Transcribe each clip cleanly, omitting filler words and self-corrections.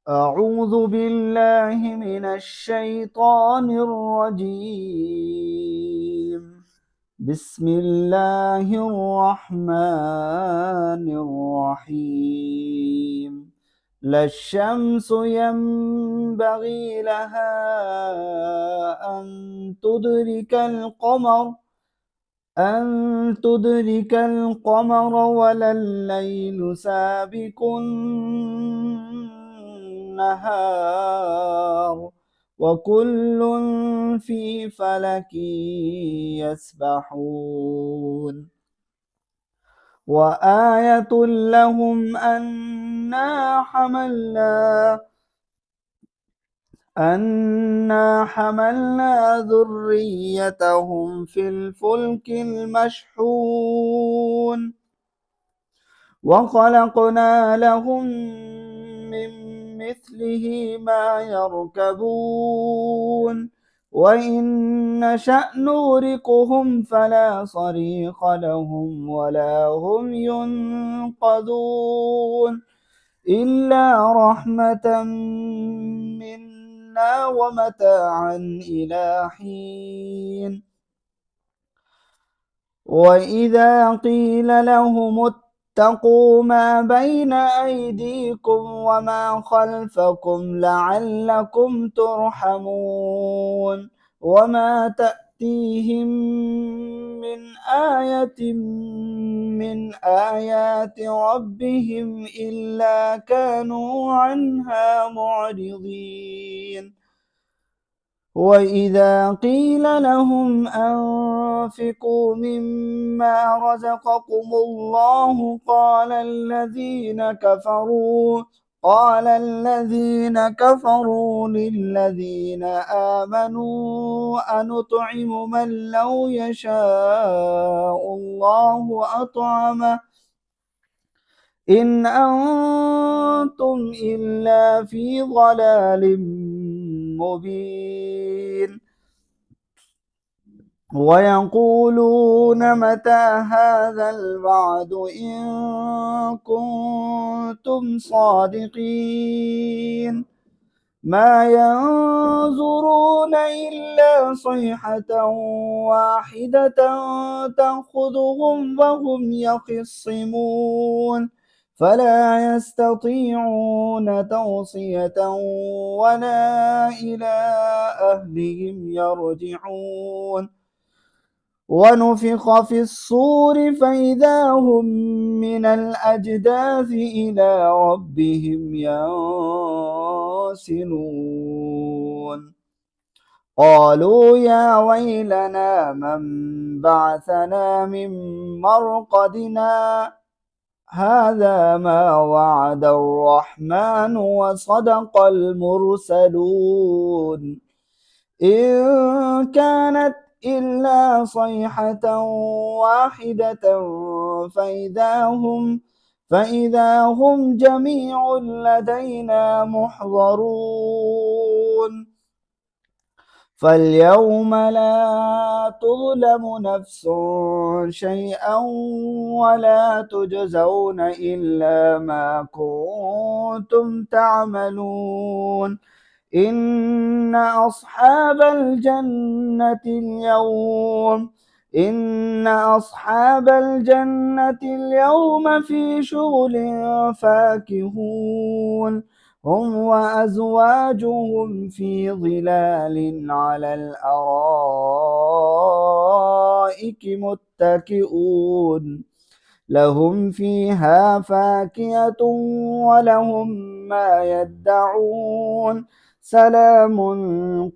أعوذ بالله من الشيطان الرجيم. بسم الله الرحمن الرحيم. لا الشمس ينبغي لها أن تدرك القمر ولا الليل سابق النهار وكل في فلك يسبحون. وآية لهم أنا حملنا ذريتهم في الفلك المشحون وخلقنا لهم من مثله ما يركبون وإن نشأ نغرقهم فلا صريخ لهم ولا هم ينقذون إلا رحمة منا ومتاعا إلى حين. وإذا قيل لهم اتقوا ما بين أيديكم وما خلفكم لعلكم ترحمون وما تأتيهم من آية من آيات ربهم إلا كانوا عنها معرضين. وإذا قيل لهم أنفقوا مما رزقكم الله قال الذين كفروا للذين آمنوا أنطعم من لو يشاء الله أطعمه إن أنتم إلا في ضلال مبين. ويقولون متى هذا الوعد إن كنتم صادقين ما ينظرون إلا صيحة واحدة تأخذهم وهم يخصمون فلا يستطيعون توصية ولا إلى أهلهم يرجعون. ونفخ في الصور فإذا هم من الأجداث إلى ربهم ينسلون. قالوا يا ويلنا من بعثنا من مرقدنا هذا ما وعد الرحمن وصدق المرسلون إن كانت إلا صيحة واحدة فإذا هم جميع لدينا محضرون. فاليوم لا تظلم نفس شيئا ولا تجزون إلا ما كنتم تعملون. إن أصحاب الجنة اليوم في شغل فاكهون هم وأزواجهم في ظلال على الأرائك متكئون لهم فيها فاكهة ولهم ما يدعون سلام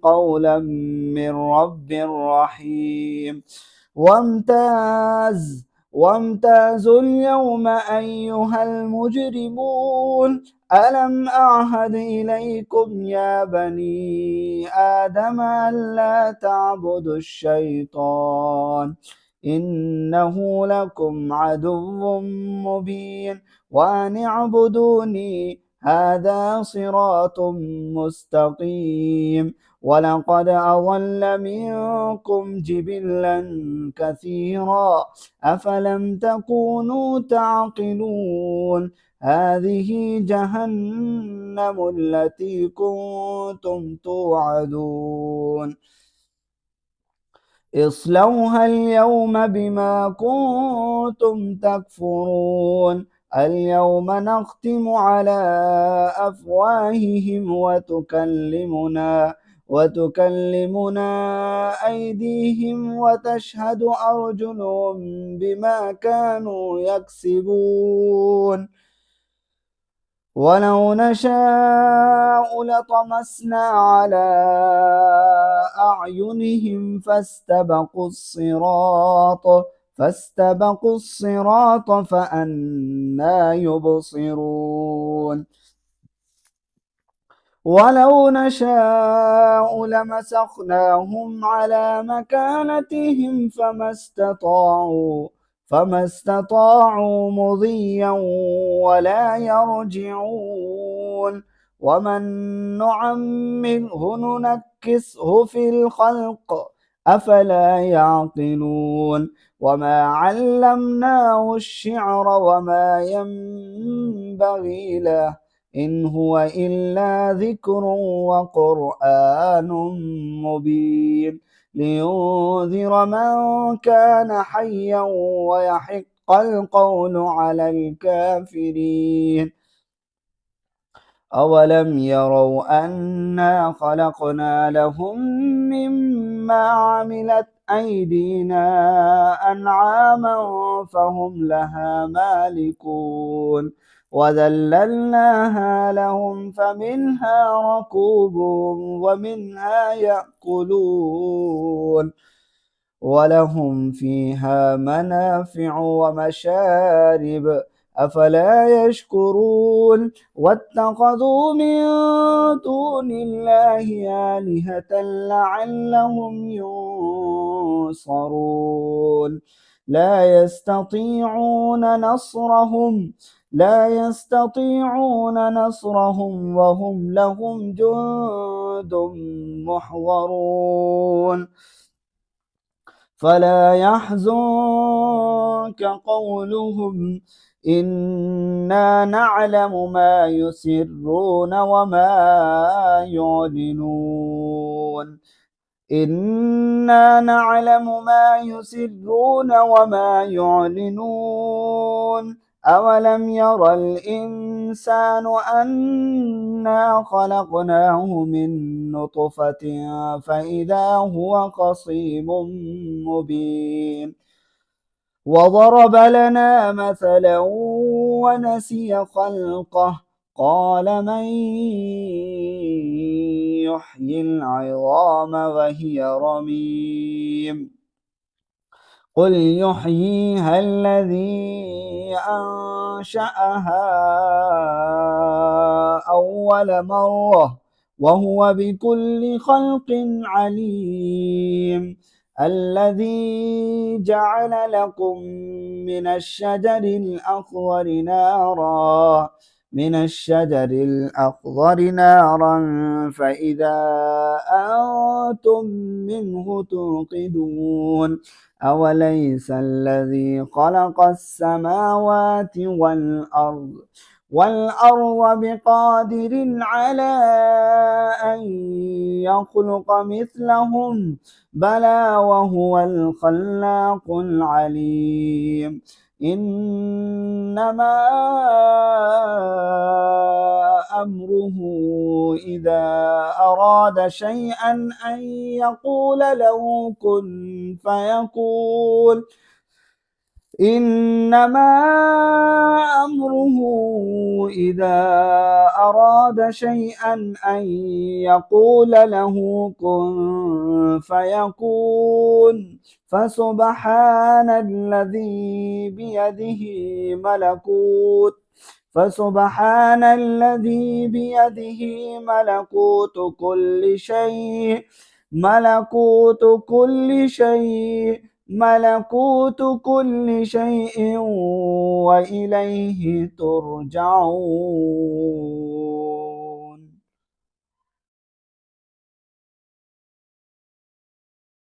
قولا من رب رحيم. وامتازوا اليوم أيها المجرمون ألم أعهد إليكم يا بني آدم ألا تعبدوا الشيطان إنه لكم عدو مبين وأن اعبدوني هذا صراط مستقيم. ولقد أضل منكم جبلا كثيرا أفلم تكونوا تعقلون هذه جهنم التي كنتم توعدون اصلوها اليوم بما كنتم تكفرون اليوم نختم على أفواههم وتكلمنا أيديهم وتشهد أرجلهم بما كانوا يكسبون ولو نشاء لطمسنا على أعينهم فاستبقوا الصراط فأنى يبصرون ولو نشاء لمسخناهم على مكانتهم فما استطاعوا مضيا ولا يرجعون ومن نعمره ننكسه في الخلق أفلا يعقلون وما علمناه الشعر وما ينبغي له إن هو إلا ذكر وقرآن مبين لينذر من كان حيا ويحق القول على الكافرين أولم يروا أنا خلقنا لهم مما عملت أيدينا أنعاما فهم لها مالكون وذللناها لهم فمنها ركوبهم ومنها يأكلون ولهم فيها منافع ومشارب أفلا يشكرون واتخذوا من دون الله آلهة لعلهم ينصرون لا يستطيعون نصرهم وهم لهم جند محضرون فلا يحزنك قولهم إنا نعلم ما يسرون وما يعلنون إنا نعلم ما يسرون وما يعلنون أولم ير الإنسان أنا خلقناه من نطفة فإذا هو خصيم مبين وضرب لنا مثلا ونسي خلقه قال من يحيي العظام وهي رميم قل يحييها الذي أنشأها أول مرة وهو بكل خلق عليم الذي جعل لكم من الشجر الأخضر نارا فإذا أنتم منه توقدون أوليس الذي خلق السماوات والأرض بقادر على أن يخلق مثلهم بلى وهو الخلاق العليم إنما أمره إذا أراد شيئا أن يقول له كن فيكون إنما أمره إذا أراد شيئا أن يقول له كن فيكون فسبحان الذي بيده ملكوت كل شيء وإليه ترجعون.